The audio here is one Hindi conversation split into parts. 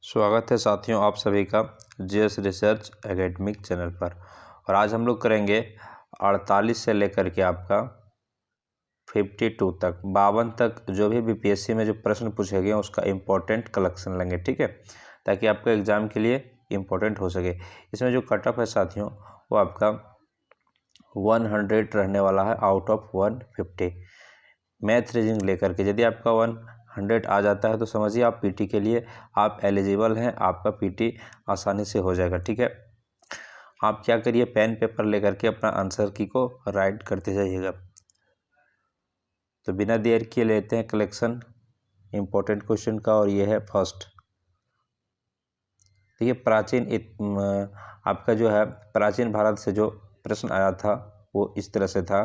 स्वागत है साथियों आप सभी का जीएस रिसर्च एकेडमिक चैनल पर। और आज हम लोग करेंगे 48 से लेकर के आपका 52 तक 52 तक जो भी बीपीएससी में जो प्रश्न पूछे गए उसका इम्पोर्टेंट कलेक्शन लेंगे, ठीक है, ताकि आपका एग्ज़ाम के लिए इम्पोर्टेंट हो सके। इसमें जो कट ऑफ है साथियों वो आपका 100 रहने वाला है आउट ऑफ 150 मैथ रीजनिंग लेकर के। यदि आपका 100 आ जाता है तो समझिए आप पीटी के लिए आप एलिजिबल हैं, आपका पीटी आसानी से हो जाएगा, ठीक है। आप क्या करिए, पेन पेपर लेकर के अपना आंसर की को राइट करते जाइएगा। तो बिना देर किए लेते हैं कलेक्शन इम्पोर्टेंट क्वेश्चन का, और ये है फर्स्ट। देखिए आपका जो है प्राचीन भारत से जो प्रश्न आया था वो इस तरह से था,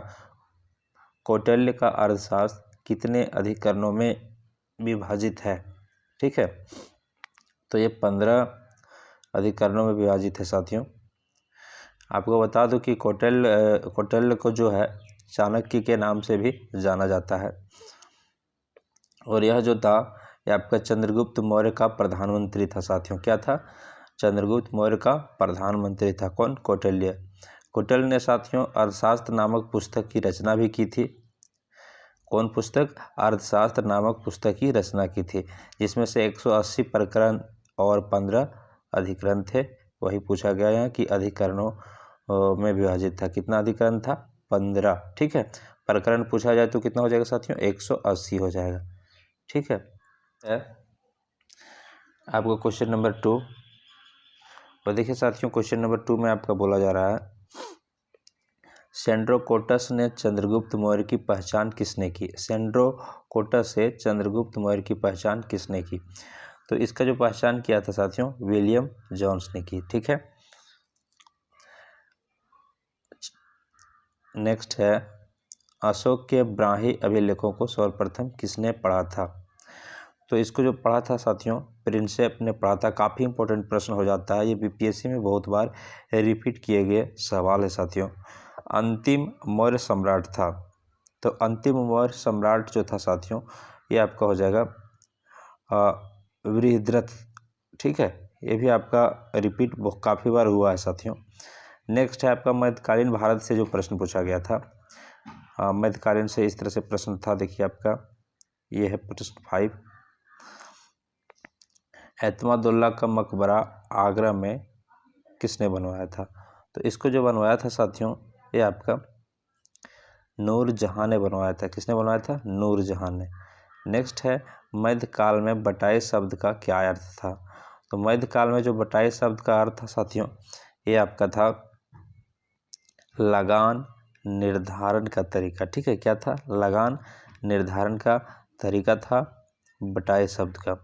कौटिल्य का अर्थशास्त्र कितने अधिकरणों में विभाजित है, ठीक है। तो ये 15 अधिकरणों में विभाजित है साथियों। आपको बता दूं कि कौटिल्य को जो है चाणक्य के नाम से भी जाना जाता है, और यह जो था ये आपका चंद्रगुप्त मौर्य का प्रधानमंत्री था साथियों। क्या था? चंद्रगुप्त मौर्य का प्रधानमंत्री था। कौन? कौटिल्य। कौटिल्य ने साथियों अर्थशास्त्र नामक पुस्तक की रचना भी की थी। कौन पुस्तक? अर्थशास्त्र नामक पुस्तक की रचना की थी, जिसमें से 180 प्रकरण और 15 अधिकरण थे। वही पूछा गया है कि अधिकरणों में विभाजित था। कितना अधिकरण था? 15, ठीक है। प्रकरण पूछा जाए तो कितना हो जाएगा साथियों? 180 हो जाएगा, ठीक है। आपको क्वेश्चन नंबर 2, और देखिए साथियों क्वेश्चन नंबर 2 में आपका बोला जा रहा है, सेंड्रोकोटस ने चंद्रगुप्त मौर्य की पहचान किसने की? सेंड्रोकोटस से चंद्रगुप्त मौर्य की पहचान किसने की? तो इसका जो पहचान किया था साथियों विलियम जोन्स ने की, ठीक है। नेक्स्ट है, अशोक के ब्राह्मी अभिलेखों को सर्वप्रथम किसने पढ़ा था? तो इसको जो पढ़ा था साथियों प्रिंसेप ने पढ़ा था। काफ़ी इंपॉर्टेंट प्रश्न हो जाता है, ये बीपीएससी में बहुत बार रिपीट किए गए सवाल है साथियों। अंतिम मौर्य सम्राट था, तो अंतिम मौर्य सम्राट जो था साथियों ये आपका हो जाएगा बृहद्रथ, ठीक है। ये भी आपका रिपीट काफ़ी बार हुआ है साथियों। नेक्स्ट है आपका मध्यकालीन भारत से जो प्रश्न पूछा गया था, मध्यकालीन से इस तरह से प्रश्न था। देखिए आपका ये है प्रश्न 5, एतमादुल्ला का मकबरा आगरा में किसने बनवाया था? तो इसको जो बनवाया था साथियों ये आपका नूरजहां ने बनवाया था। किसने बनवाया था? नूरजहां ने। नेक्स्ट है, मध्यकाल में बटाई शब्द का क्या अर्थ था? तो मध्यकाल में जो बटाई शब्द का अर्थ था साथियों ये आपका था लगान निर्धारण का तरीका, ठीक है। क्या था? लगान निर्धारण का तरीका था बटाई शब्द का।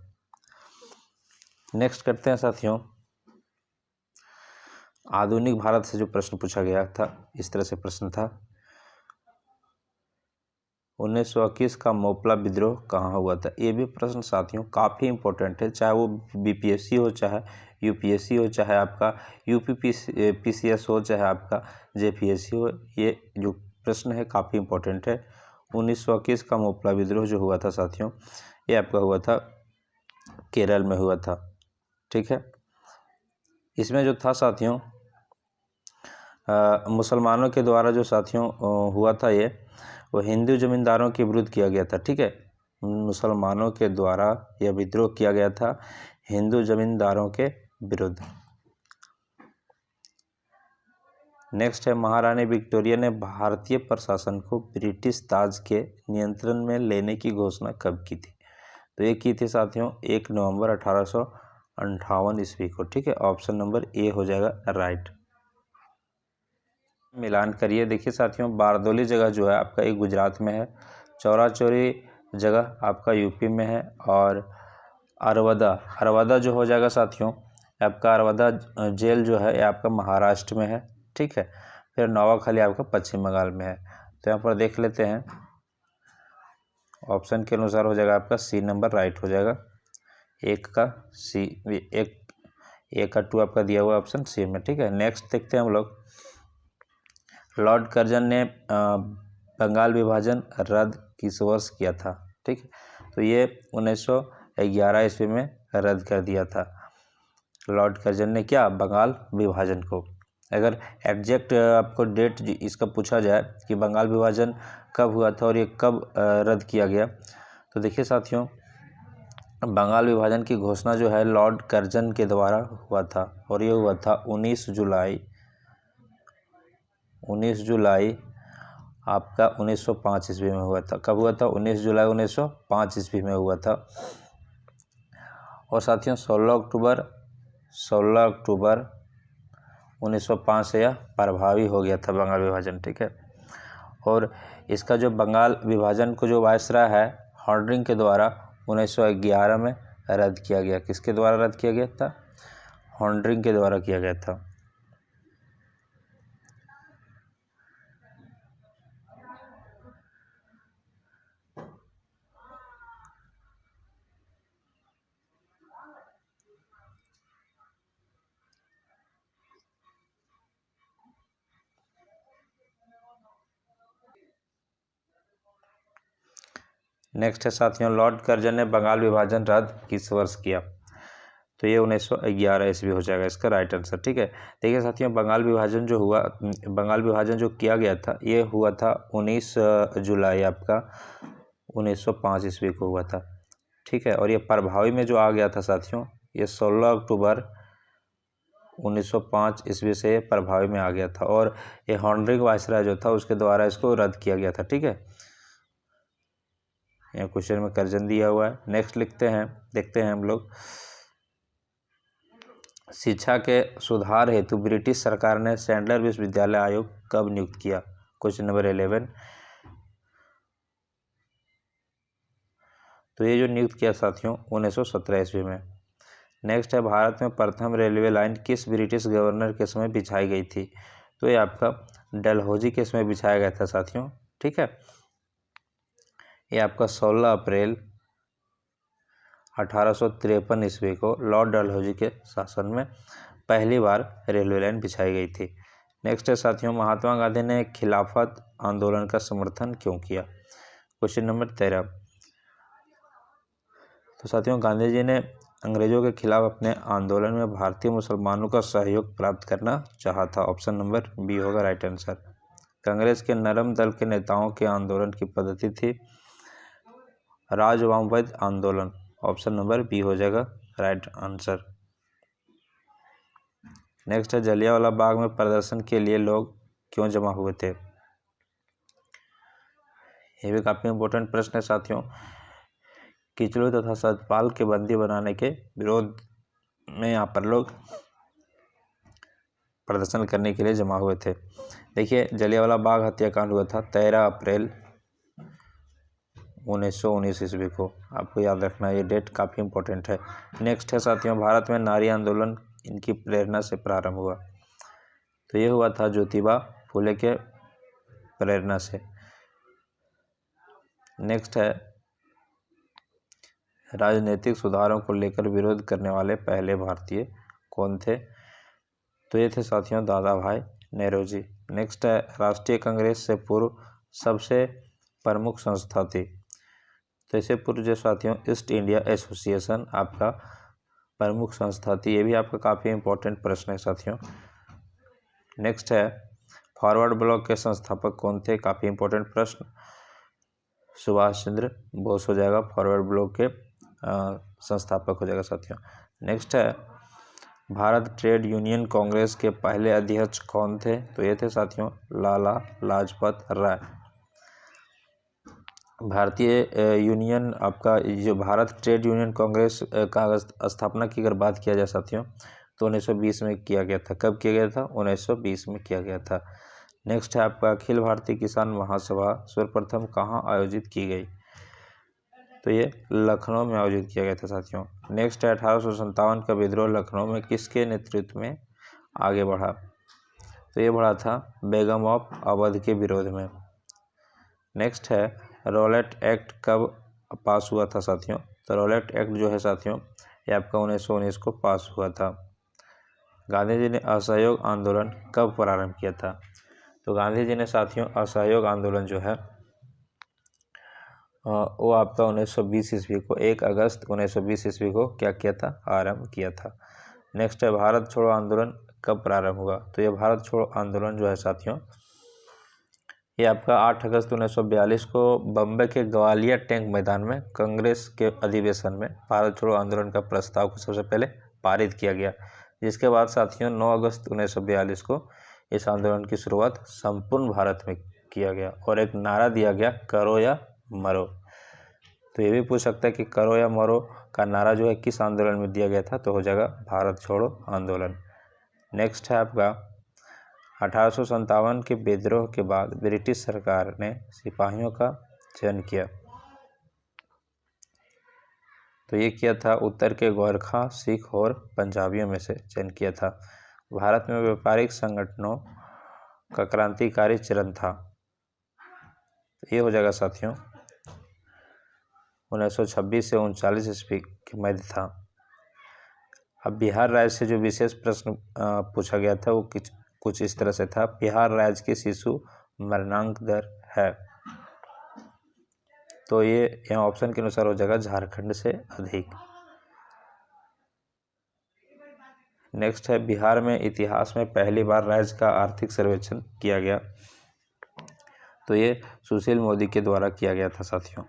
नेक्स्ट करते हैं साथियों, आधुनिक भारत से जो प्रश्न पूछा गया था इस तरह से प्रश्न था, 1921 का मोपला विद्रोह कहाँ हुआ था? ये भी प्रश्न साथियों काफ़ी इंपॉर्टेंट है, चाहे वो बीपीएससी हो, चाहे यूपीएससी हो, चाहे आपका यूपीपीसीएस हो, चाहे आपका जेपीएससी हो। ये जो प्रश्न है काफ़ी इंपॉर्टेंट है। 1921 का मोपला विद्रोह जो हुआ था साथियों ये आपका हुआ था केरल में हुआ था, ठीक है। इसमें जो था साथियों मुसलमानों के द्वारा जो साथियों हुआ था ये वो हिंदू जमींदारों के विरुद्ध किया गया था, ठीक है। मुसलमानों के द्वारा यह विद्रोह किया गया था हिंदू जमींदारों के विरुद्ध। नेक्स्ट है, महारानी विक्टोरिया ने भारतीय प्रशासन को ब्रिटिश ताज के नियंत्रण में लेने की घोषणा कब की थी? तो ये की थी साथियों 1 नवंबर 1858 ईस्वी को, ठीक है। ऑप्शन नंबर ए हो जाएगा राइट। मिलान करिए। देखिए साथियों बारदोली जगह जो है आपका एक गुजरात में है, चौरा चौरी जगह आपका यूपी में है, और अरवदा जो हो जाएगा साथियों आपका अरवदा जेल जो है ये आपका महाराष्ट्र में है, ठीक है। फिर नवाखाली आपका पश्चिम बंगाल में है। तो यहाँ पर देख लेते हैं, ऑप्शन के अनुसार हो जाएगा आपका सी नंबर राइट हो जाएगा। एक का सी, एक का 2 आपका दिया हुआ ऑप्शन सी में, ठीक है। नेक्स्ट देखते हैं हम लोग, लॉर्ड कर्जन ने बंगाल विभाजन रद्द किस वर्ष किया था? ठीक है, तो ये 1911 ईस्वी में रद्द कर दिया था। लॉर्ड कर्जन ने क्या, बंगाल विभाजन को। अगर एग्जैक्ट आपको डेट इसका पूछा जाए कि बंगाल विभाजन कब हुआ था और ये कब रद्द किया गया, तो देखिए साथियों, बंगाल विभाजन की घोषणा जो है लॉर्ड कर्जन के द्वारा हुआ था और ये हुआ था 19 जुलाई आपका 1905 ईस्वी में हुआ था। कब हुआ था, 19 जुलाई 1905 ईस्वी में हुआ था। और साथियों 16 अक्टूबर 1905 से यह प्रभावी हो गया था बंगाल विभाजन, ठीक है। और इसका जो बंगाल विभाजन को जो वायसराय है हार्डिंग के द्वारा 1911 में रद्द किया गया। किसके द्वारा रद्द किया गया था, हार्डिंग के द्वारा किया गया था। नेक्स्ट है साथियों, लॉर्ड कर्जन ने बंगाल विभाजन रद्द किस वर्ष किया, तो ये 1911 ईस्वी हो जाएगा इसका राइट आंसर, ठीक है। देखिए साथियों, बंगाल विभाजन जो किया गया था ये हुआ था 19 जुलाई आपका 1905 ईस्वी को हुआ था, ठीक है। और ये प्रभावी में जो आ गया था साथियों, ये 16 अक्टूबर 1905 ईस्वी से प्रभावी में आ गया था। और ये हार्डिंग वायसराय जो था उसके द्वारा इसको रद्द किया गया था, ठीक है। यहाँ क्वेश्चन में कर्जन दिया हुआ है। नेक्स्ट देखते हैं हम लोग, शिक्षा के सुधार हेतु ब्रिटिश सरकार ने सैंडलर विश्वविद्यालय आयोग कब नियुक्त किया, क्वेश्चन नंबर 11। तो ये जो नियुक्त किया साथियों 1917 ईस्वी में। नेक्स्ट है, भारत में प्रथम रेलवे लाइन किस ब्रिटिश गवर्नर के समय बिछाई गई थी, तो ये आपका डलहौजी के समय बिछाया गया था साथियों, ठीक है। ये आपका 16 अप्रैल 1853 ईस्वी को लॉर्ड डलहौजी के शासन में पहली बार रेलवे लाइन बिछाई गई थी। नेक्स्ट है साथियों, महात्मा गांधी ने खिलाफत आंदोलन का समर्थन क्यों किया, क्वेश्चन नंबर 13। तो साथियों, गांधी जी ने अंग्रेजों के खिलाफ अपने आंदोलन में भारतीय मुसलमानों का सहयोग प्राप्त करना चाहा था। ऑप्शन नंबर बी होगा राइट आंसर। कांग्रेस के नरम दल के नेताओं के आंदोलन की पद्धति थी राजवामवाद आंदोलन। ऑप्शन नंबर बी हो जाएगा राइट आंसर। नेक्स्ट है, जलियांवाला बाग में प्रदर्शन के लिए लोग क्यों जमा हुए थे, ये भी काफी इंपॉर्टेंट प्रश्न है साथियों। किचलू तथा सतपाल के बंदी बनाने के विरोध में यहाँ पर लोग प्रदर्शन करने के लिए जमा हुए थे। देखिए, जलियांवाला बाग हत्याकांड हुआ था 13 अप्रैल 1919 ईस्वी को, आपको याद रखना, ये डेट काफ़ी इंपॉर्टेंट है। नेक्स्ट है साथियों, भारत में नारी आंदोलन इनकी प्रेरणा से प्रारंभ हुआ, तो ये हुआ था ज्योतिबा फुले के प्रेरणा से। नेक्स्ट है, राजनीतिक सुधारों को लेकर विरोध करने वाले पहले भारतीय कौन थे, तो ये थे साथियों दादा भाई नेहरू। नेक्स्ट है, राष्ट्रीय कांग्रेस से पूर्व सबसे प्रमुख संस्था थी, तो इससे पूर्व जो साथियों ईस्ट इंडिया एसोसिएशन आपका प्रमुख संस्था थी। ये भी आपका काफ़ी इंपॉर्टेंट प्रश्न है साथियों। नेक्स्ट है, फॉरवर्ड ब्लॉक के संस्थापक कौन थे, काफ़ी इंपॉर्टेंट प्रश्न, सुभाष चंद्र बोस हो जाएगा, फॉरवर्ड ब्लॉक के संस्थापक हो जाएगा साथियों। नेक्स्ट है, भारत ट्रेड यूनियन कांग्रेस के पहले अध्यक्ष कौन थे, तो ये थे साथियों लाला लाजपत राय। भारतीय यूनियन आपका जो भारत ट्रेड यूनियन कांग्रेस का स्थापना की अगर बात किया जाए साथियों, तो 1920 में किया गया था। कब किया गया था, 1920 में किया गया था। नेक्स्ट है आपका, अखिल भारतीय किसान महासभा सर्वप्रथम कहाँ आयोजित की गई, तो ये लखनऊ में आयोजित किया गया था साथियों। नेक्स्ट है, 1857 का विद्रोह लखनऊ में किसके नेतृत्व में आगे बढ़ा, तो ये बढ़ा था बेगम ऑफ अवध के विरोध में। नेक्स्ट है, रॉलेट एक्ट कब पास हुआ था साथियों, तो रॉलेट एक्ट जो है साथियों ये आपका 1919 को पास हुआ था। गांधी जी ने असहयोग आंदोलन कब प्रारंभ किया था, तो गांधी जी ने साथियों असहयोग आंदोलन जो है वो आपका 1920 ईस्वी को 1 अगस्त 1920 ईस्वी को क्या किया था, आरंभ किया था। नेक्स्ट है भारत छोड़ो आंदोलन कब प्रारंभ हुआ। तो ये भारत छोड़ो आंदोलन जो है साथियों, ये आपका 8 अगस्त 1942 को बम्बई के ग्वालियर टैंक मैदान में कांग्रेस के अधिवेशन में भारत छोड़ो आंदोलन का प्रस्ताव को सबसे पहले पारित किया गया, जिसके बाद साथियों 9 अगस्त 1942 को इस आंदोलन की शुरुआत संपूर्ण भारत में किया गया और एक नारा दिया गया, करो या मरो। तो ये भी पूछ सकता है कि करो या मरो का नारा जो है किस आंदोलन में दिया गया था, तो हो जाएगा भारत छोड़ो आंदोलन। नेक्स्ट है आपका 1857 के विद्रोह के बाद ब्रिटिश सरकार ने सिपाहियों का चयन किया। तो ये किया था उत्तर के गोरखा, सिख और पंजाबियों में से चयन किया था। भारत में व्यापारिक संगठनों का क्रांतिकारी चरण था। तो ये हो जाएगा साथियों 1926 से 39 ईस्वी के मध्य था। अब बिहार राज्य से जो विशेष प्रश्न पूछा गया था वो कुछ इस तरह से था, बिहार राज्य की शिशु मरणांक दर है। तो ये यहाँ ऑप्शन के अनुसार हो जाएगा झारखंड से अधिक। नेक्स्ट है बिहार में इतिहास में पहली बार राज्य का आर्थिक सर्वेक्षण किया गया। तो ये सुशील मोदी के द्वारा किया गया था साथियों।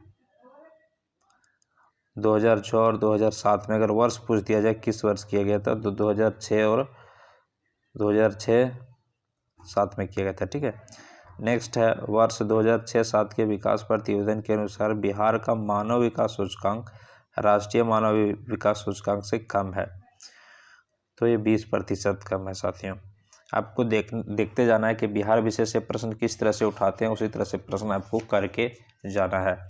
2006 और 2007 में अगर वर्ष पूछ दिया जाए किस वर्ष किया गया था, तो 2006 और 2006-07 में किया गया था। ठीक है, नेक्स्ट है वर्ष 2006-07 के विकास प्रतिवेदन के अनुसार बिहार का मानव विकास सूचकांक राष्ट्रीय मानव विकास सूचकांक से कम है। तो ये 20% कम है साथियों। आपको देखते जाना है कि बिहार विषय से प्रश्न किस तरह से उठाते हैं, उसी तरह से प्रश्न आपको करके जाना है।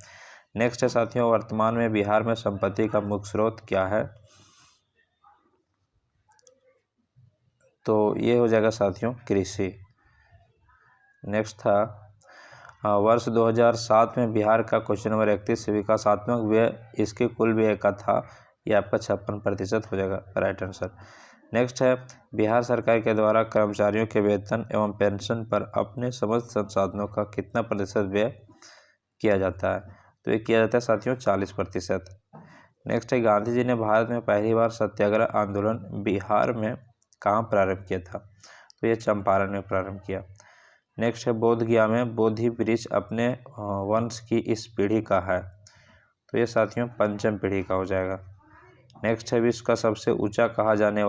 नेक्स्ट है साथियों वर्तमान में बिहार में संपत्ति का मुख्य स्रोत क्या है। तो ये हो जाएगा साथियों कृषि। नेक्स्ट था वर्ष 2007 में बिहार का क्वेश्चन नंबर 31 विकासात्मक व्यय इसके कुल व्यय का था, ये आपका 56% हो जाएगा राइट आंसर। नेक्स्ट है बिहार सरकार के द्वारा कर्मचारियों के वेतन एवं पेंशन पर अपने समस्त संसाधनों का कितना प्रतिशत व्यय किया जाता है। तो ये किया जाता है साथियों 40%। नेक्स्ट है गांधी जी ने भारत में पहली बार सत्याग्रह आंदोलन बिहार में कहाँ प्रारंभ किया था। तो ये चंपारण में प्रारंभ किया। नेक्स्ट है बोध गया में बोधि वृक्ष अपने वंश की इस पीढ़ी का है। तो ये साथियों पंचम पीढ़ी का हो जाएगा। नेक्स्ट है विश्व का सबसे ऊंचा कहा जाने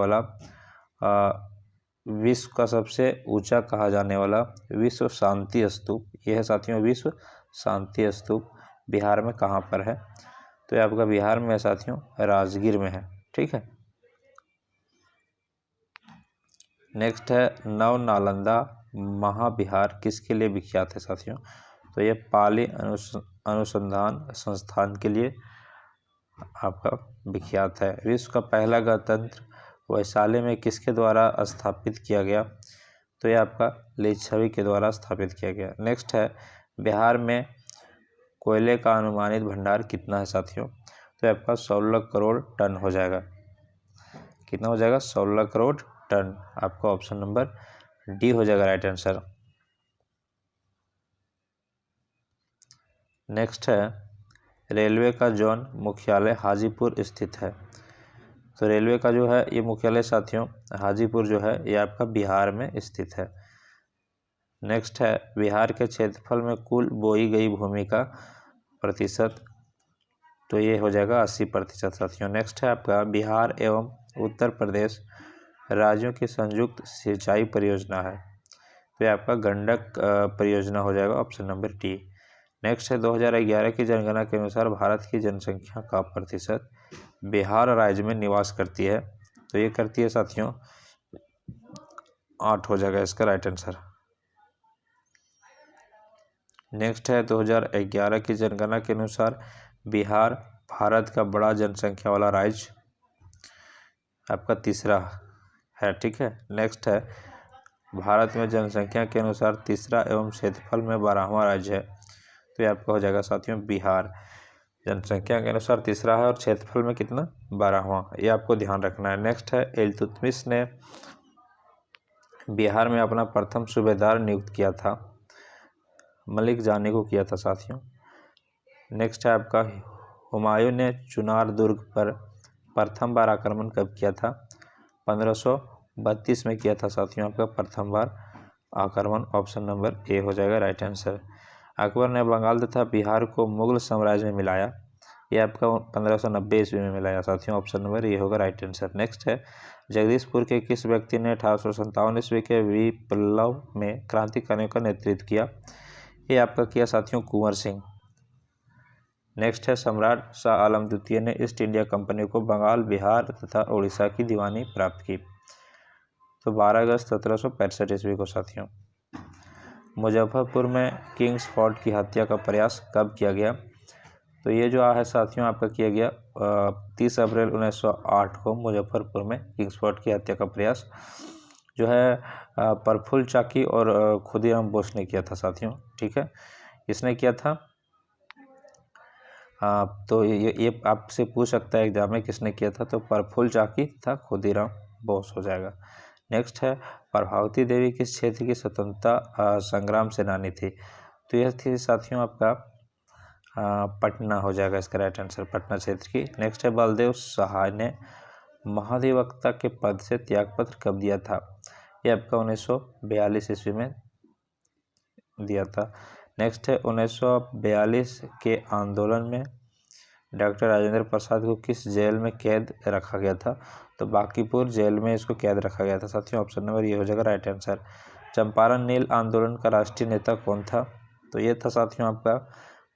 वाला विश्व शांति स्तूप, यह है साथियों विश्व शांति स्तूप बिहार में कहाँ पर है। तो ये आपका बिहार में है साथियों राजगीर में है। ठीक है, नेक्स्ट है नव नालंदा महाविहार किसके लिए विख्यात है साथियों। तो ये पाली अनुसंधान संस्थान के लिए आपका विख्यात है। विश्व का पहला गणतंत्र वैशाली में किसके द्वारा स्थापित किया गया। तो ये आपका लिच्छवी के द्वारा स्थापित किया गया। नेक्स्ट है बिहार में कोयले का अनुमानित भंडार कितना है साथियों। तो ये आपका 16 करोड़ टन हो जाएगा। कितना हो जाएगा 16 करोड़ टन। आपका ऑप्शन नंबर डी हो जाएगा राइट आंसर। नेक्स्ट है रेलवे का जोन मुख्यालय हाजीपुर स्थित है। तो रेलवे का जो है ये मुख्यालय साथियों हाजीपुर जो है ये आपका बिहार में स्थित है। नेक्स्ट है बिहार के क्षेत्रफल में कुल बोई गई भूमि का प्रतिशत। तो ये हो जाएगा 80% साथियों। नेक्स्ट है आपका बिहार एवं उत्तर प्रदेश राज्यों की संयुक्त सिंचाई परियोजना है। तो ये आपका गंडक परियोजना हो जाएगा ऑप्शन नंबर डी। नेक्स्ट है 2011 की जनगणना के अनुसार भारत की जनसंख्या का प्रतिशत बिहार राज्य में निवास करती है। तो ये करती है साथियों 8 हो जाएगा इसका राइट आंसर। नेक्स्ट है 2011 की जनगणना के अनुसार बिहार भारत का बड़ा जनसंख्या वाला राज्य आपका तीसरा है। ठीक है, नेक्स्ट है भारत में जनसंख्या के अनुसार तीसरा एवं क्षेत्रफल में 12वां राज्य है। तो ये आपका हो जाएगा साथियों बिहार जनसंख्या के अनुसार तीसरा है और क्षेत्रफल में कितना 12वां, ये आपको ध्यान रखना है। नेक्स्ट है इल्तुतमिश ने बिहार में अपना प्रथम सूबेदार नियुक्त किया था। मलिक जानी को किया था साथियों। नेक्स्ट है आपका हुमायूं ने चुनार दुर्ग पर प्रथम बार आक्रमण कब किया था। 1532 में किया था साथियों आपका प्रथम बार आक्रमण। ऑप्शन नंबर ए हो जाएगा राइट आंसर। अकबर ने बंगाल तथा बिहार को मुगल साम्राज्य में मिलाया, ये आपका 1590 ईस्वी में मिलाया साथियों। ऑप्शन नंबर ए होगा राइट आंसर। नेक्स्ट है, जगदीशपुर के किस व्यक्ति ने 1857 ईस्वी के विप्लव में क्रांतिकारियों का नेतृत्व किया, ये आपका किया साथियों कुंवर सिंह। नेक्स्ट है, सम्राट शाह आलम द्वितीय ने ईस्ट इंडिया कंपनी को बंगाल, बिहार तथा उड़ीसा की दीवानी प्राप्त की, तो 12 अगस्त 1765 ईस्वी को साथियों। मुजफ्फरपुर में किंग्स फोर्ट की हत्या का प्रयास कब किया गया, तो ये जो है साथियों आपका किया गया 30 अप्रैल 1908 को मुजफ्फरपुर में किंग्स फोर्ट की हत्या का प्रयास जो है प्रफुल्ल चाकी और खुदीराम बोस ने किया था साथियों। ठीक है, इसने किया था। तो ये आपसे पूछ सकता है एग्जाम में किसने किया था, तो प्रफुल्ल चाकी था खुदीराम बोस हो जाएगा। नेक्स्ट है, प्रभावती देवी किस क्षेत्र की स्वतंत्रता संग्राम सेनानी थी, तो यह थी साथियों आपका पटना हो जाएगा इसका राइट आंसर, पटना क्षेत्र की। नेक्स्ट है, बलदेव सहाय ने महाधिवक्ता के पद से त्यागपत्र कब दिया था, ये आपका 1942 ईस्वी में दिया था। नेक्स्ट है, 1942 के आंदोलन में डॉक्टर राजेंद्र प्रसाद को किस जेल में कैद रखा गया था, तो बांकीपुर जेल में इसको कैद रखा गया था साथियों। ऑप्शन नंबर ये हो जाएगा राइट आंसर। चंपारण नील आंदोलन का राष्ट्रीय नेता कौन था, तो ये था साथियों आपका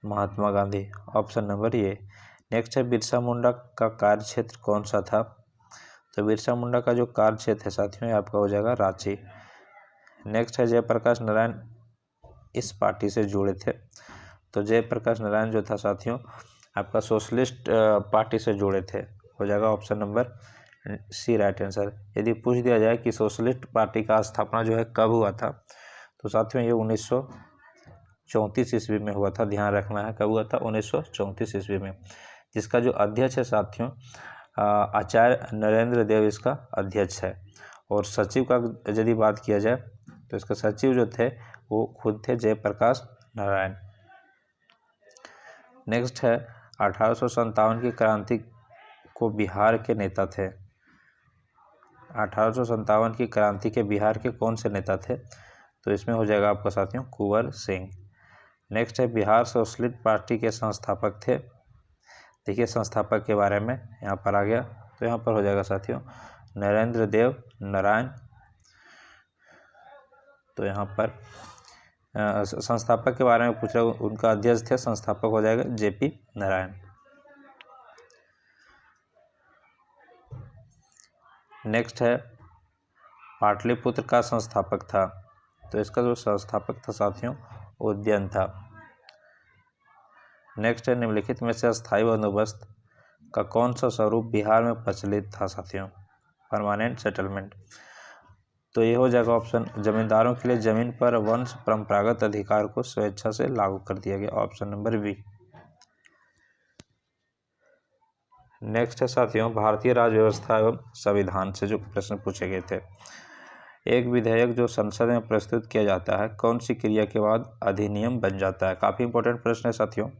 महात्मा गांधी। ऑप्शन नंबर ये। नेक्स्ट है, बिरसा मुंडा का कार्य क्षेत्र कौन सा था, तो बिरसा मुंडा का जो कार्य क्षेत्र है साथियों ये आपका हो जाएगा रांची। नेक्स्ट है, जयप्रकाश नारायण इस पार्टी से जुड़े थे, तो जयप्रकाश नारायण जो था साथियों आपका सोशलिस्ट पार्टी से जुड़े थे, हो जाएगा option number C right answer. यदि पूछ दिया जाए कि सोशलिस्ट पार्टी का स्थापना जो है कब हुआ था, तो साथियों ये 1934 ईस्वी में हुआ था, ध्यान रखना है कब हुआ था, 1934 ईस्वी में, जिसका जो अध्यक्ष है साथियों आचार्य नरेंद्र देव इसका अध्यक्ष है। और सचिव का यदि बात किया जाए तो इसका सचिव जो थे वो खुद थे जयप्रकाश नारायण। नेक्स्ट है, 1857 की क्रांति को बिहार के नेता थे, 1857 की क्रांति के बिहार के कौन से नेता थे, तो इसमें हो जाएगा आपका साथियों कुंवर सिंह। नेक्स्ट है, बिहार सोशलिस्ट पार्टी के संस्थापक थे, देखिए संस्थापक के बारे में यहाँ पर आ गया, तो यहाँ पर हो जाएगा साथियों नरेंद्र देव नारायण। तो यहाँ पर संस्थापक के बारे में पूछ रहा हूँ, उनका अध्यक्ष थे, संस्थापक हो जाएगा जेपी नारायण। नेक्स्ट है, पाटलिपुत्र का संस्थापक था, तो इसका जो संस्थापक था साथियों उदयन था। नेक्स्ट है, निम्नलिखित में से अस्थायी बंदोबस्त का कौन सा स्वरूप बिहार में प्रचलित था साथियों, परमानेंट सेटलमेंट, तो ये हो जाएगा ऑप्शन जमींदारों के लिए जमीन पर वंश परंपरागत अधिकार को स्वेच्छा से लागू कर दिया गया, ऑप्शन नंबर बी। नेक्स्ट है साथियों, भारतीय राज्य व्यवस्था एवं संविधान से जो प्रश्न पूछे गए थे, एक विधेयक जो संसद में प्रस्तुत किया जाता है कौन सी क्रिया के बाद अधिनियम बन जाता है, काफी इंपॉर्टेंट प्रश्न है साथियों।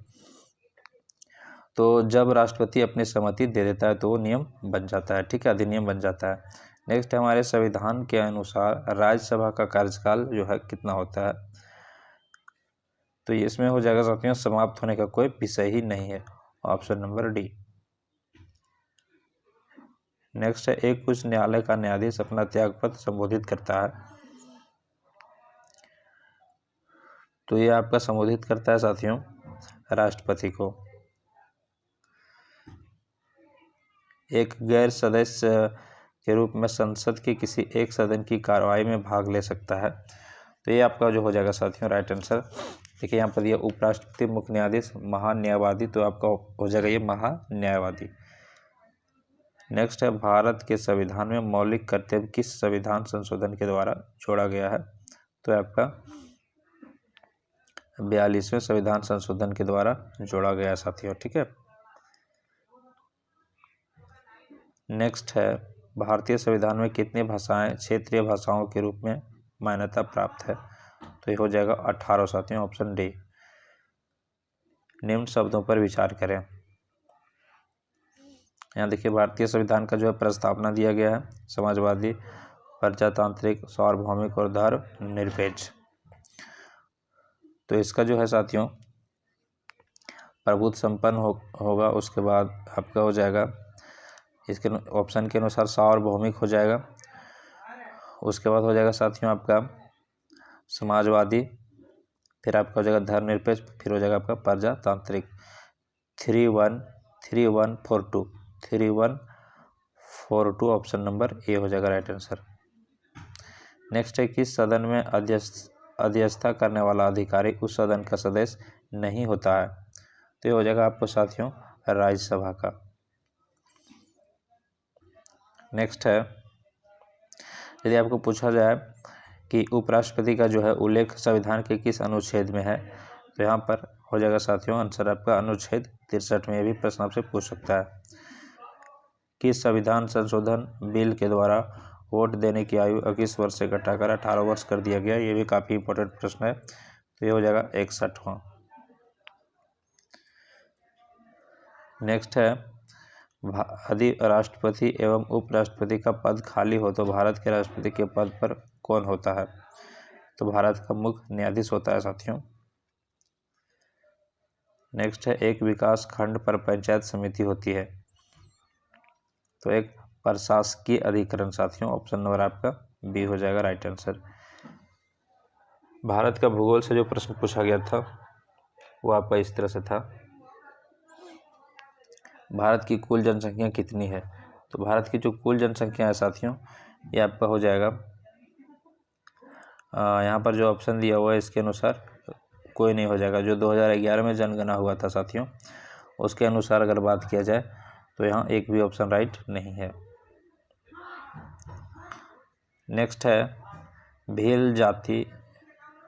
तो जब राष्ट्रपति अपनी सहमति दे देता है तो वो नियम बन जाता है, ठीक है, अधिनियम बन जाता है। नेक्स्ट हमारे संविधान के अनुसार राज्यसभा का कार्यकाल जो है कितना होता है, तो इसमें हो जाएगा साथियों समाप्त होने का कोई विषय ही नहीं है, ऑप्शन नंबर डी। नेक्स्ट है, एक उच्च न्यायालय का न्यायाधीश अपना त्यागपत्र संबोधित करता है, तो ये आपका संबोधित करता है साथियों राष्ट्रपति को। एक गैर सदस्य के रूप में संसद के किसी एक सदन की कार्रवाई में भाग ले सकता है, तो ये आपका जो हो जाएगा साथियों राइट आंसर। देखिए यहाँ पर ये उपराष्ट्रपति, मुख्य न्यायाधीश, महान्यायवादी, तो आपका हो जाएगा ये महान्यायवादी। नेक्स्ट है, भारत के संविधान में मौलिक कर्तव्य किस संविधान संशोधन के द्वारा जोड़ा गया है, तो आपका 42वें संविधान संशोधन के द्वारा जोड़ा गया साथियों, ठीक है। नेक्स्ट है, भारतीय संविधान में कितनी भाषाएं क्षेत्रीय भाषाओं के रूप में मान्यता प्राप्त है, तो ये हो जाएगा 18 साथियों, ऑप्शन डी। निम्न शब्दों पर विचार करें, यहाँ देखिए भारतीय संविधान का जो है प्रस्तावना दिया गया है, समाजवादी, प्रजातांत्रिक, सार्वभौमिक और धर्मनिरपेक्ष। तो इसका जो है साथियों प्रभुत्व संपन्न होगा। उसके बाद आपका हो जाएगा, इसके ऑप्शन के अनुसार सार्वभौमिक हो जाएगा। उसके बाद हो जाएगा साथियों आपका समाजवादी, फिर आपका हो जाएगा धर्मनिरपेक्ष, फिर हो जाएगा आपका प्रजातांत्रिक। 3142 ऑप्शन नंबर ए हो जाएगा राइट आंसर। नेक्स्ट है, किस सदन में अध्यक्षता करने वाला अधिकारी उस सदन का सदस्य नहीं होता है? तो ये हो जाएगा आपको साथियों राज्यसभा का। नेक्स्ट है, यदि आपको पूछा जाए कि उपराष्ट्रपति का जो है उल्लेख संविधान के किस अनुच्छेद में है? तो यहाँ पर हो जाएगा साथियों आंसर आपका अनुच्छेद 63 में। ये भी प्रश्न आपसे पूछ सकता है। किस संविधान संशोधन बिल के द्वारा वोट देने की आयु 21 वर्ष से घटाकर 18 वर्ष कर दिया गया? ये भी काफ़ी इंपॉर्टेंट प्रश्न है। तो ये हो जाएगा 61वां। नेक्स्ट है, यदि राष्ट्रपति एवं उपराष्ट्रपति का पद खाली हो तो भारत के राष्ट्रपति के पद पर कौन होता है? तो भारत का मुख्य न्यायाधीश होता है साथियों। नेक्स्ट है, एक विकास खंड पर पंचायत समिति होती है? तो एक प्रशासकीय अधिकरण साथियों। ऑप्शन नंबर आपका बी हो जाएगा राइट आंसर। भारत का भूगोल से जो प्रश्न पूछा गया था वो आपका इस तरह से था, भारत की कुल जनसंख्या कितनी है? तो भारत की जो कुल जनसंख्या है साथियों ये आपका हो जाएगा, यहाँ पर जो ऑप्शन दिया हुआ है इसके अनुसार कोई नहीं हो जाएगा। जो 2011 में जनगणना हुआ था साथियों उसके अनुसार अगर बात किया जाए तो यहाँ एक भी ऑप्शन राइट नहीं है। नेक्स्ट है, भील जाति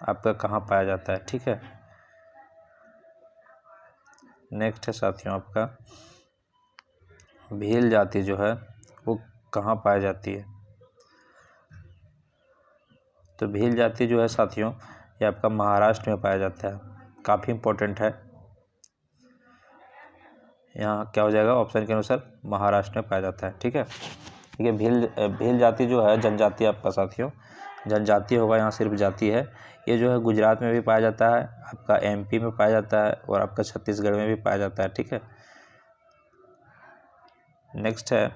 आपका कहाँ पाया जाता है? ठीक है। नेक्स्ट है साथियों आपका भील जाति जो है वो कहाँ पाई जाती है? तो भील जाति जो है साथियों ये आपका महाराष्ट्र में पाया जाता है। काफ़ी इम्पोर्टेंट है। यहाँ क्या हो जाएगा ऑप्शन के अनुसार महाराष्ट्र में पाया जाता है। ठीक है। ठीक है, भील जाति जो है जनजाति आपका साथियों, जनजाति होगा, यहाँ सिर्फ जाति है। ये जो है गुजरात में भी पाया जाता है, आपका एमपी में पाया जाता है और आपका छत्तीसगढ़ में भी पाया जाता है। ठीक है। नेक्स्ट है,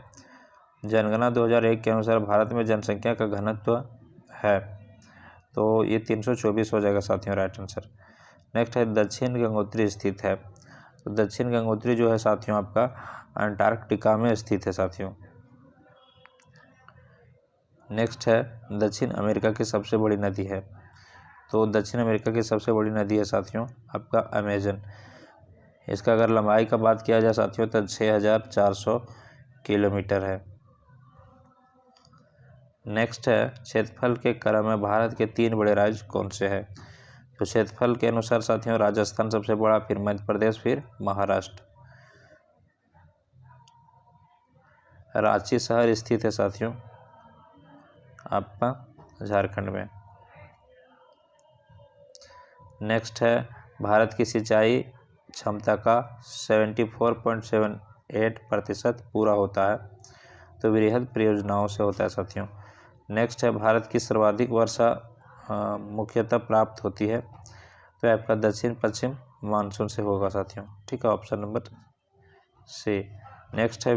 जनगणना 2001 के अनुसार भारत में जनसंख्या का घनत्व है? तो ये 324 हो जाएगा साथियों राइट आंसर। नेक्स्ट है, दक्षिण गंगोत्री स्थित है? तो दक्षिण गंगोत्री जो है साथियों आपका अंटार्कटिका में स्थित है साथियों। नेक्स्ट है, दक्षिण अमेरिका की सबसे बड़ी नदी है? तो दक्षिण अमेरिका की सबसे बड़ी नदी है साथियों आपका अमेजन। इसका अगर लंबाई का बात किया जाए साथियों तो 6400 किलोमीटर है। नेक्स्ट है, क्षेत्रफल के क्रम में भारत के 3 बड़े राज्य कौन से हैं? तो क्षेत्रफल के अनुसार साथियों राजस्थान सबसे बड़ा, फिर मध्य प्रदेश, फिर महाराष्ट्र। रांची शहर स्थित है साथियों आपका झारखंड में। नेक्स्ट है, भारत की सिंचाई क्षमता का 74.78% पूरा होता है? तो वृहद परियोजनाओं से होता है साथियों। नेक्स्ट है, भारत की सर्वाधिक वर्षा मुख्यतः प्राप्त होती है? तो आपका दक्षिण पश्चिम मानसून से होगा साथियों। ठीक है, ऑप्शन नंबर सी। नेक्स्ट है,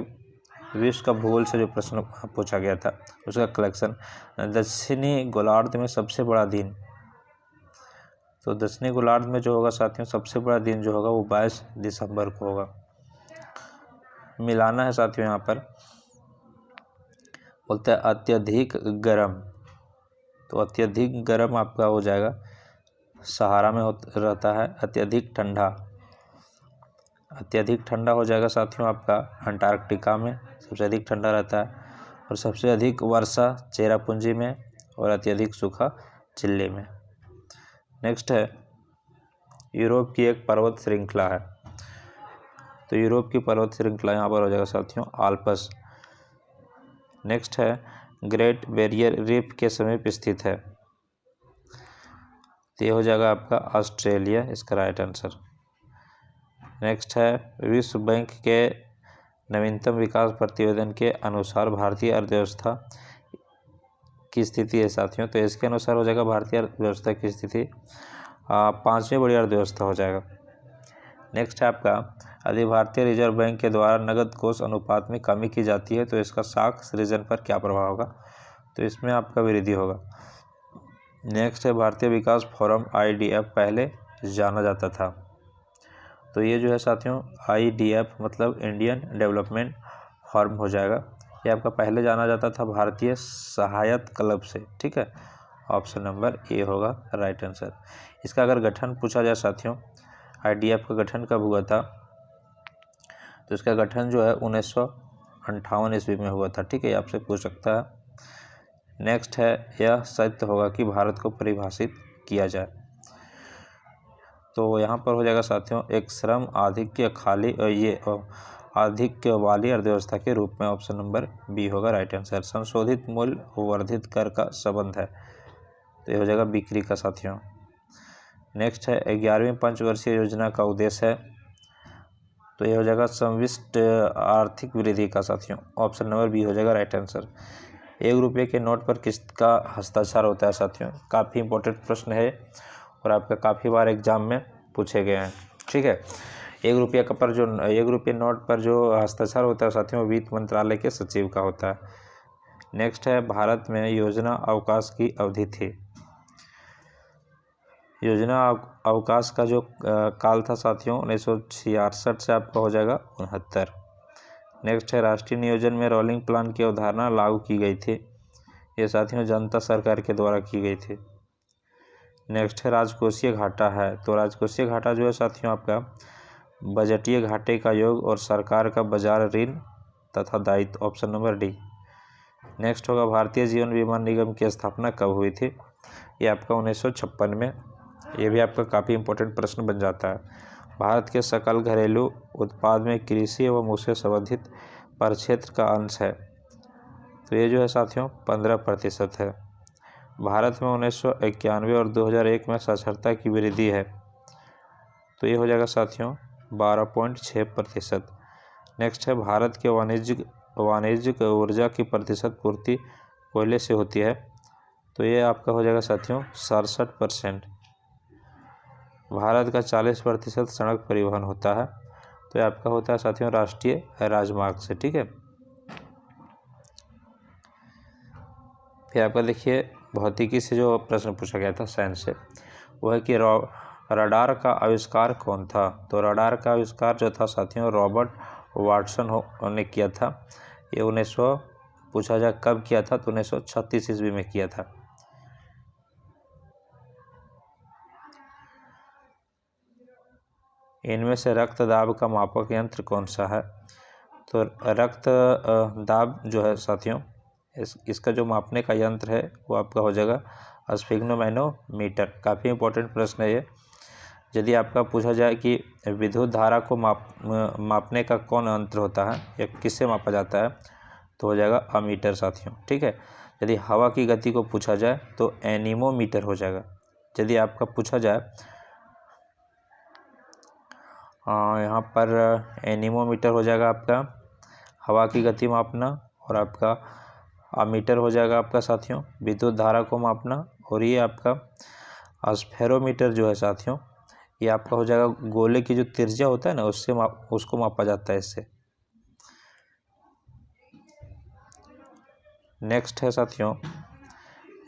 विश्व का भूगोल से जो प्रश्न पूछा गया था उसका कलेक्शन, दक्षिणी गोलार्ध में सबसे बड़ा दिन? तो दक्षिणी गोलार्ध में जो होगा साथियों सबसे बड़ा दिन जो होगा वो 22 दिसंबर को होगा। मिलाना है साथियों, यहाँ पर बोलते हैं अत्यधिक गर्म, तो अत्यधिक गर्म आपका हो जाएगा सहारा में रहता है। अत्यधिक ठंडा हो जाएगा साथियों आपका अंटार्कटिका में सबसे अधिक ठंडा रहता है, और सबसे अधिक वर्षा चेरापूंजी में, और अत्यधिक सूखा चिल्ली में। नेक्स्ट है, यूरोप की एक पर्वत श्रृंखला है? तो यूरोप की पर्वत श्रृंखला यहाँ पर हो जाएगा साथियों आल्प्स। नेक्स्ट है, ग्रेट बैरियर रीफ के समीप स्थित है? तो ये हो जाएगा आपका ऑस्ट्रेलिया, इसका राइट आंसर। नेक्स्ट है, विश्व बैंक के नवीनतम विकास प्रतिवेदन के अनुसार भारतीय अर्थव्यवस्था की स्थिति है साथियों। तो इसके अनुसार हो जाएगा भारतीय अर्थव्यवस्था की स्थिति 5वीं बड़ी अर्थव्यवस्था हो जाएगा। नेक्स्ट है आपका, यदि भारतीय रिजर्व बैंक के द्वारा नगद कोष अनुपात में कमी की जाती है तो इसका साख सृजन पर क्या प्रभाव होगा? तो इसमें आपका वृद्धि होगा। नेक्स्ट है, भारतीय विकास फोरम IDF पहले जाना जाता था। तो ये जो है साथियों IDF मतलब इंडियन डेवलपमेंट फोरम हो जाएगा। ये आपका पहले जाना जाता था भारतीय सहायता क्लब से, ठीक है। ऑप्शन नंबर ए होगा राइट आंसर। इसका अगर गठन पूछा जाए साथियों, IDF का गठन कब हुआ था? तो इसका गठन जो है 1958 ईस्वी में हुआ था, ठीक है। ये आपसे पूछ सकता है। नेक्स्ट है, यह सत्य होगा कि भारत को परिभाषित किया जाए। तो यहाँ पर हो जाएगा साथियों, एक श्रम आधिक्य आधिक्य वाली अर्थव्यवस्था के रूप में। ऑप्शन नंबर बी होगा राइट आंसर। संशोधित मूल्य वर्धित कर का संबंध है, तो ये हो जाएगा बिक्री का साथियों। नेक्स्ट है, 11वीं पंचवर्षीय योजना का उद्देश्य है, तो ये हो जाएगा समविष्ट आर्थिक वृद्धि का साथियों। ऑप्शन नंबर बी हो जाएगा राइट आंसर। 1 रुपये के नोट पर किसका हस्ताक्षर होता है साथियों? काफ़ी इंपॉर्टेंट प्रश्न है और आपका काफ़ी बार एग्जाम में पूछे गए हैं, ठीक है। 1 रुपये नोट पर जो हस्ताक्षर होता है साथियों, वित्त मंत्रालय के सचिव का होता है। नेक्स्ट है, भारत में योजना अवकाश की अवधि थी। योजना अवकाश का जो काल था साथियों 1966 से आपका हो जाएगा 69। नेक्स्ट है, राष्ट्रीय नियोजन में रोलिंग प्लान की अवधारणा लागू की गई थी। ये साथियों जनता सरकार के द्वारा की गई थी। नेक्स्ट है, राजकोषीय घाटा है। तो राजकोषीय घाटा जो है साथियों आपका बजटीय घाटे का योग और सरकार का बाजार ऋण तथा दायित्व। Option number D. नेक्स्ट होगा, भारतीय जीवन बीमा निगम की स्थापना कब हुई थी? ये आपका 1956 में। ये भी आपका काफ़ी इंपॉर्टेंट प्रश्न बन जाता है। भारत के सकल घरेलू उत्पाद में कृषि एवं उससे संबंधित परिक्षेत्र का अंश है, तो ये जो है साथियों 15% है। भारत में 1991 और 2001 में साक्षरता की वृद्धि है, तो ये हो जाएगा साथियों 12.6%। नेक्स्ट है, भारत के वाणिज्यिक ऊर्जा की प्रतिशत पूर्ति कोयले से होती है, तो ये आपका हो जाएगा साथियों 67%। भारत का 40% सड़क परिवहन होता है, तो ये आपका होता है साथियों राष्ट्रीय राजमार्ग से, ठीक है। फिर आपका देखिए भौतिकी से जो प्रश्न पूछा गया था साइंस से, वो है कि रडार का आविष्कार कौन था? तो रडार का आविष्कार जो था साथियों रॉबर्ट वाटसन ने किया था। ये 1900 पूछा जाए कब किया था, तो 1936 ईस्वी में किया था। इनमें से रक्त दाब का मापक यंत्र कौन सा है? तो रक्त दाब जो है साथियों इसका जो मापने का यंत्र है वो आपका हो जाएगा स्फिग्नोमैनोमीटर। काफ़ी इंपॉर्टेंट प्रश्न है ये। यदि आपका पूछा जाए कि विद्युत धारा को मापने का कौन यंत्र होता है या किससे मापा जाता है, तो हो जाएगा अमीटर साथियों, ठीक है। यदि हवा की गति को पूछा जाए तो एनीमोमीटर हो जाएगा। यदि आपका पूछा जाए यहाँ पर एनीमोमीटर हो जाएगा आपका हवा की गति मापना, और आपका अमीटर हो जाएगा आपका साथियों विद्युत धारा को मापना, और ये आपका स्फेरोमीटर जो है साथियों ये आपका हो जाएगा गोले की जो त्रिज्या होता है ना उसको मापा जाता है इससे। नेक्स्ट है साथियों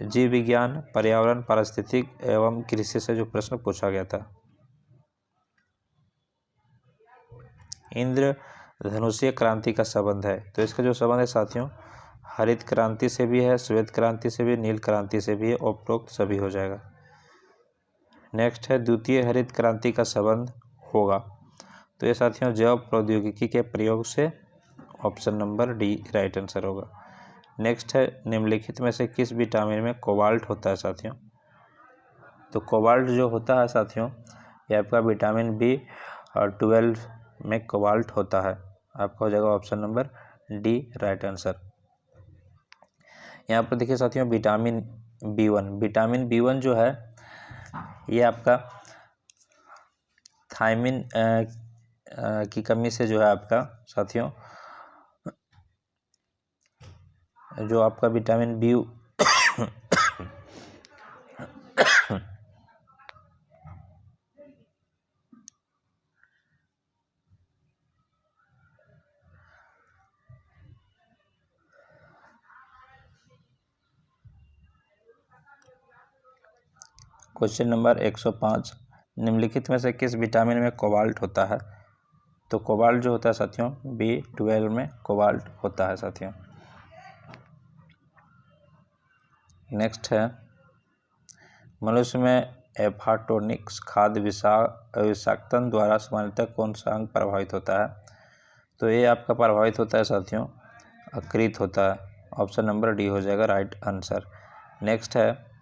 जीव विज्ञान पर्यावरण पारिस्थितिक एवं कृषि से जो प्रश्न पूछा गया था। इंद्रधनुषीय क्रांति का संबंध है, तो इसका जो संबंध है साथियों हरित क्रांति से भी है, श्वेत क्रांति से भी, नील क्रांति से भी है, उपरोक्त सभी हो जाएगा। नेक्स्ट है द्वितीय हरित क्रांति का संबंध होगा, तो ये साथियों जैव प्रौद्योगिकी के प्रयोग से। Option number D right answer होगा। नेक्स्ट है निम्नलिखित में से किस विटामिन में कोबाल्ट होता है साथियों? तो कोबाल्ट जो होता है साथियों ये आपका विटामिन B12 में कोबाल्ट होता है। आपका हो जाएगा option number D right answer. यहाँ पर देखिए साथियों विटामिन B1 जो है ये आपका थायमिन की कमी से जो है आपका साथियों जो आपका विटामिन बी क्वेश्चन नंबर 105, निम्नलिखित में से किस विटामिन में कोबाल्ट होता है? तो कोबाल्ट जो होता है साथियों B12 में कोबाल्ट होता है साथियों। नेक्स्ट है, मनुष्य में एफाटोनिक्स खाद्य विषाक्तन द्वारा सामान्यतः कौन सा अंग प्रभावित होता है? तो ये आपका प्रभावित होता है साथियों यकृत होता है। ऑप्शन नंबर डी हो जाएगा राइट आंसर। नेक्स्ट है,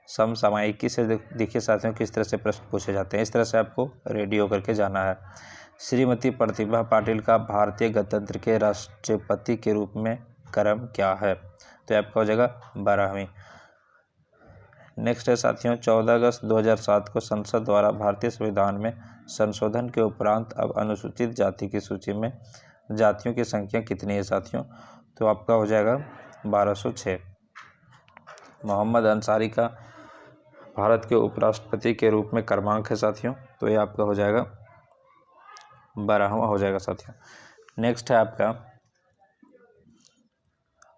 समसामयिकी से देखिए साथियों किस तरह से प्रश्न पूछे जाते हैं, इस तरह से आपको रेडी होकर के जाना है। श्रीमती प्रतिभा पाटिल का भारतीय गणतंत्र के राष्ट्रपति के रूप में क्रम क्या है? तो आपका हो जाएगा 12वीं। नेक्स्ट है साथियों, 14 अगस्त 2007 को संसद द्वारा भारतीय संविधान में संशोधन के उपरांत अब अनुसूचित जाति की सूची में जातियों की संख्या कितनी है साथियों? तो आपका हो जाएगा 1206। मोहम्मद अंसारी का भारत के उपराष्ट्रपति के रूप में क्रमांक है साथियों, तो ये आपका हो जाएगा 12वां हो जाएगा साथियों। नेक्स्ट है आपका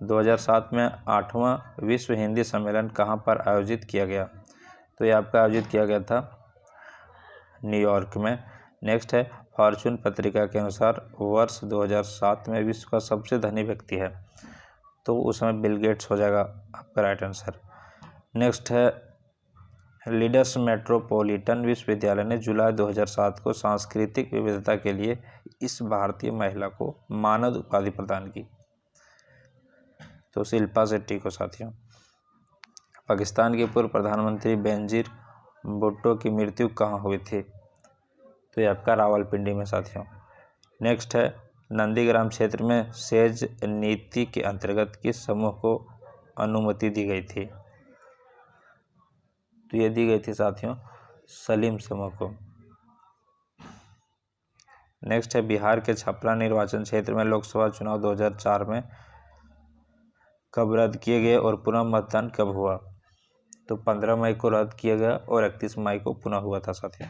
2007 में 8वां विश्व हिंदी सम्मेलन कहाँ पर आयोजित किया गया? तो ये आपका आयोजित किया गया था न्यूयॉर्क में। नेक्स्ट है, फॉर्च्यून पत्रिका के अनुसार वर्ष 2007 में विश्व का सबसे धनी व्यक्ति है, तो उस समय बिल गेट्स हो जाएगा आपका राइट आंसर। नेक्स्ट है, लीड्स मेट्रोपॉलिटन विश्वविद्यालय ने जुलाई 2007 को सांस्कृतिक विविधता के लिए इस भारतीय महिला को मानद उपाधि प्रदान की? तो शिल्पा शेट्टी को साथियों। पाकिस्तान के पूर्व प्रधानमंत्री बेनजीर भुट्टो की मृत्यु कहाँ हुई थी? तो ये आपका रावलपिंडी में साथियों। नेक्स्ट है, नंदीग्राम क्षेत्र में सेज नीति के अंतर्गत किस समूह को अनुमति दी गई थी? तो ये दी गई थी साथियों सलीम समूह को। नेक्स्ट है, बिहार के छपरा निर्वाचन क्षेत्र में लोकसभा चुनाव 2004 में कब रद्द किए गए और पुनः मतदान कब हुआ? तो 15 मई को रद्द किया गया और 31 मई को पुनः हुआ था साथियों।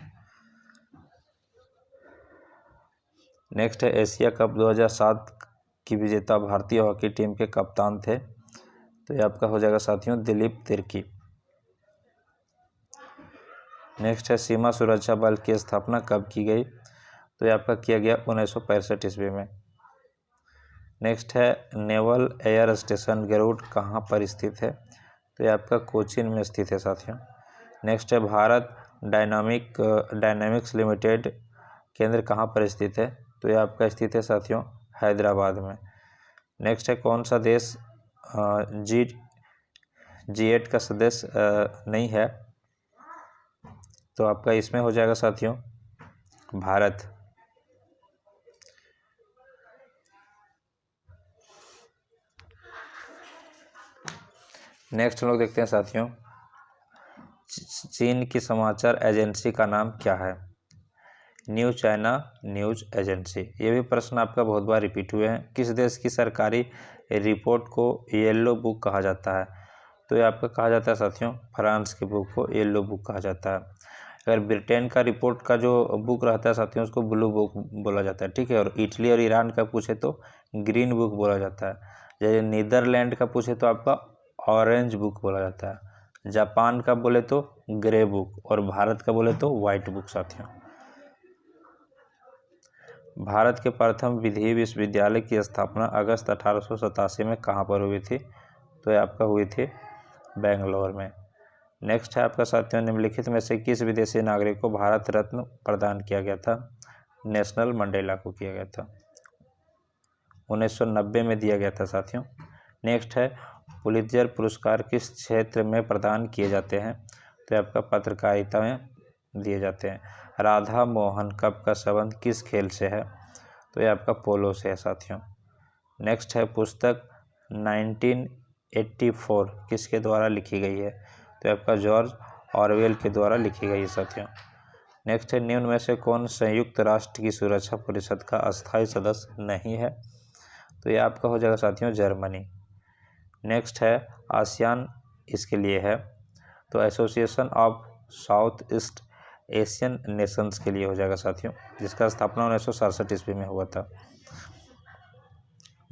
नेक्स्ट है, एशिया कप 2007 की विजेता भारतीय हॉकी टीम के कप्तान थे? तो ये आपका हो जाएगा साथियों दिलीप तिर्की। नेक्स्ट है, सीमा सुरक्षा बल की स्थापना कब की गई? तो ये आपका किया गया 1965 ईस्वी में। नेक्स्ट है, नेवल एयर स्टेशन गरुड़ कहाँ पर स्थित है? तो ये आपका कोचीन में स्थित है साथियों। नेक्स्ट है, भारत डायनामिक्स लिमिटेड केंद्र कहाँ पर स्थित है? तो ये आपका स्थित है साथियों हैदराबाद में। नेक्स्ट है, कौन सा देश G8 का सदस्य नहीं है? तो आपका इसमें हो जाएगा साथियों भारत। नेक्स्ट हम लोग देखते हैं साथियों, चीन की समाचार एजेंसी का नाम क्या है? New China news agency. ये भी प्रश्न आपका बहुत बार रिपीट हुए हैं। किस देश की सरकारी रिपोर्ट को येलो बुक कहा जाता है? तो ये आपका कहा जाता है साथियों फ्रांस की बुक को येलो बुक कहा जाता है। अगर ब्रिटेन का रिपोर्ट का जो बुक रहता है साथियों उसको ब्लू बुक बोला जाता है, ठीक है। और इटली और ईरान का पूछे तो ग्रीन बुक बोला जाता है। जैसे नीदरलैंड का पूछे तो आपका ऑरेंज बुक बोला जाता है। जापान का बोले तो ग्रे बुक और भारत का बोले तो वाइट बुक साथियों। भारत के प्रथम विधि विश्वविद्यालय की स्थापना अगस्त 1887 में कहाँ पर हुई थी? तो ये आपका हुई थी बेंगलोर में। नेक्स्ट है आपका साथियों, निम्नलिखित में से किस विदेशी नागरिक को भारत रत्न प्रदान किया गया था? नेल्सन मंडेला को किया गया था, 1990 में दिया गया था साथियों। नेक्स्ट है, पुलित्जर पुरस्कार किस क्षेत्र में प्रदान किए जाते हैं? तो आपका पत्रकारिता में दिए जाते हैं। राधा मोहन कप का संबंध किस खेल से है? तो ये आपका पोलो से है साथियों। नेक्स्ट है, पुस्तक 1984 किसके द्वारा लिखी गई है? तो आपका जॉर्ज ऑरवेल के द्वारा लिखी गई है साथियों। नेक्स्ट है, निम्न में से कौन संयुक्त राष्ट्र की सुरक्षा परिषद का अस्थायी सदस्य नहीं है? तो ये आपका हो जाएगा साथियों जर्मनी। नेक्स्ट है आसियान, इसके लिए है तो association of south east Asian Nations के लिए हो जाएगा साथियों, जिसका स्थापना 1967 ईस्वी में हुआ था।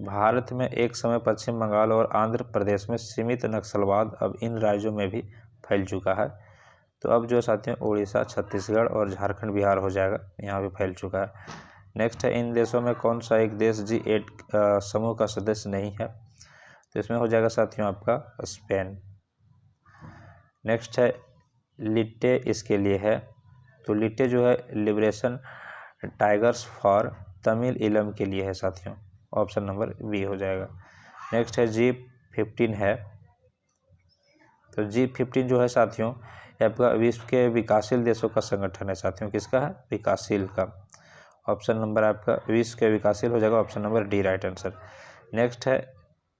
भारत में एक समय पश्चिम बंगाल और आंध्र प्रदेश में सीमित नक्सलवाद अब इन राज्यों में भी फैल चुका है। तो अब जो साथियों उड़ीसा, छत्तीसगढ़ और झारखंड, बिहार हो जाएगा, यहाँ भी फैल चुका है। नेक्स्ट है इन देशों में कौन सा एक देश G8 समूह का सदस्य नहीं है, तो इसमें हो जाएगा साथियों आपका स्पेन। नेक्स्ट है लिट्टे, इसके लिए है तो लिट्टे जो है लिबरेशन टाइगर्स फॉर तमिल इलम के लिए है साथियों, ऑप्शन नंबर बी हो जाएगा। नेक्स्ट है G15 है तो G15 जो है साथियों आपका विश्व के विकासशील देशों का संगठन है साथियों, किसका है, विकासशील का। ऑप्शन नंबर आपका विश्व के विकासशील हो जाएगा, option number D right answer. Next है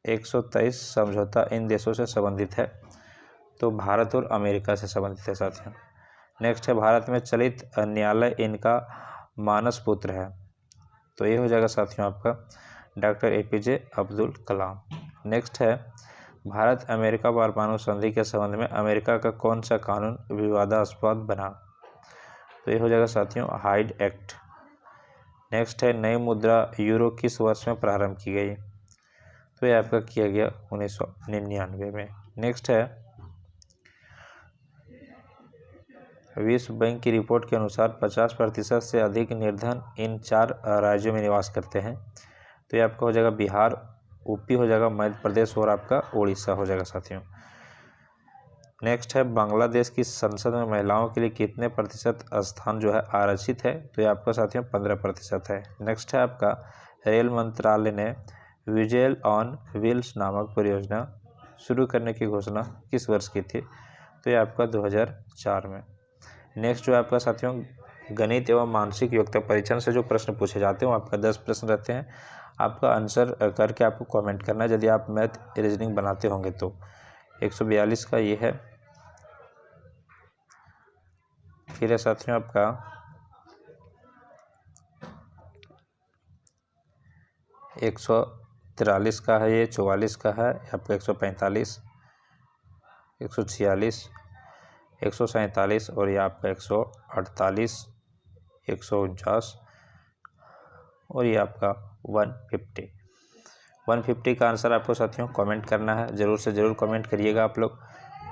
123 समझौता इन देशों से संबंधित है, तो भारत और अमेरिका से संबंधित है साथियों। नेक्स्ट है भारत में चलित न्यायालय इनका मानस पुत्र है, तो ये हो जाएगा साथियों आपका doctor APJ Abdul Kalam. Next है भारत अमेरिका परमाणु संधि के संबंध में अमेरिका का कौन सा कानून विवादास्पद बना, तो ये हो जाएगा साथियों हाइड एक्ट। नेक्स्ट है नई मुद्रा यूरो किस वर्ष में प्रारंभ की गई, तो ये आपका किया गया 1999 में। नेक्स्ट है विश्व बैंक की रिपोर्ट के अनुसार 50% से अधिक निर्धन इन 4 राज्यों में निवास करते हैं, तो ये आपका हो जाएगा बिहार, यूपी हो जाएगा, मध्य प्रदेश और आपका उड़ीसा हो जाएगा साथियों। नेक्स्ट है बांग्लादेश की संसद में महिलाओं के लिए कितने प्रतिशत स्थान जो है आरक्षित है, तो ये आपका साथियों 15% है। नेक्स्ट है आपका रेल मंत्रालय ने विजुअल ऑन व्हील्स नामक परियोजना शुरू करने की घोषणा किस वर्ष की थी, तो ये आपका 2004 में। नेक्स्ट जो है आपका साथियों गणित एवं मानसिक योग्यता परीक्षण से जो प्रश्न पूछे जाते हैं वो आपका 10 प्रश्न रहते हैं, आपका आंसर करके आपको कमेंट करना है यदि आप मैथ रीजनिंग बनाते होंगे तो। 142 का ये है। फिर है साथियों आपका 143 का है, ये 44 का है, आपका 145, 146, 147 और ये आपका 148, 149 और ये आपका 150 का आंसर आपको साथियों कमेंट करना है, ज़रूर से ज़रूर कमेंट करिएगा आप लोग।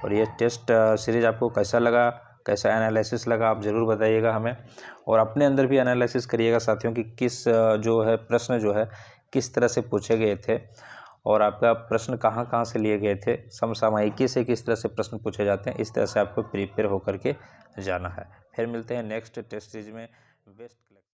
और ये टेस्ट सीरीज आपको कैसा लगा, कैसा एनालिसिस लगा, आप ज़रूर बताइएगा हमें। और अपने अंदर भी एनालिसिस करिएगा साथियों कि किस जो है प्रश्न जो है किस तरह से पूछे गए थे और आपका प्रश्न कहाँ कहाँ से लिए गए थे, समसामयिकी से किस तरह से प्रश्न पूछे जाते हैं, इस तरह से आपको प्रिपेयर होकर के जाना है। फिर मिलते हैं नेक्स्ट टेस्ट सीरीज में। बेस्ट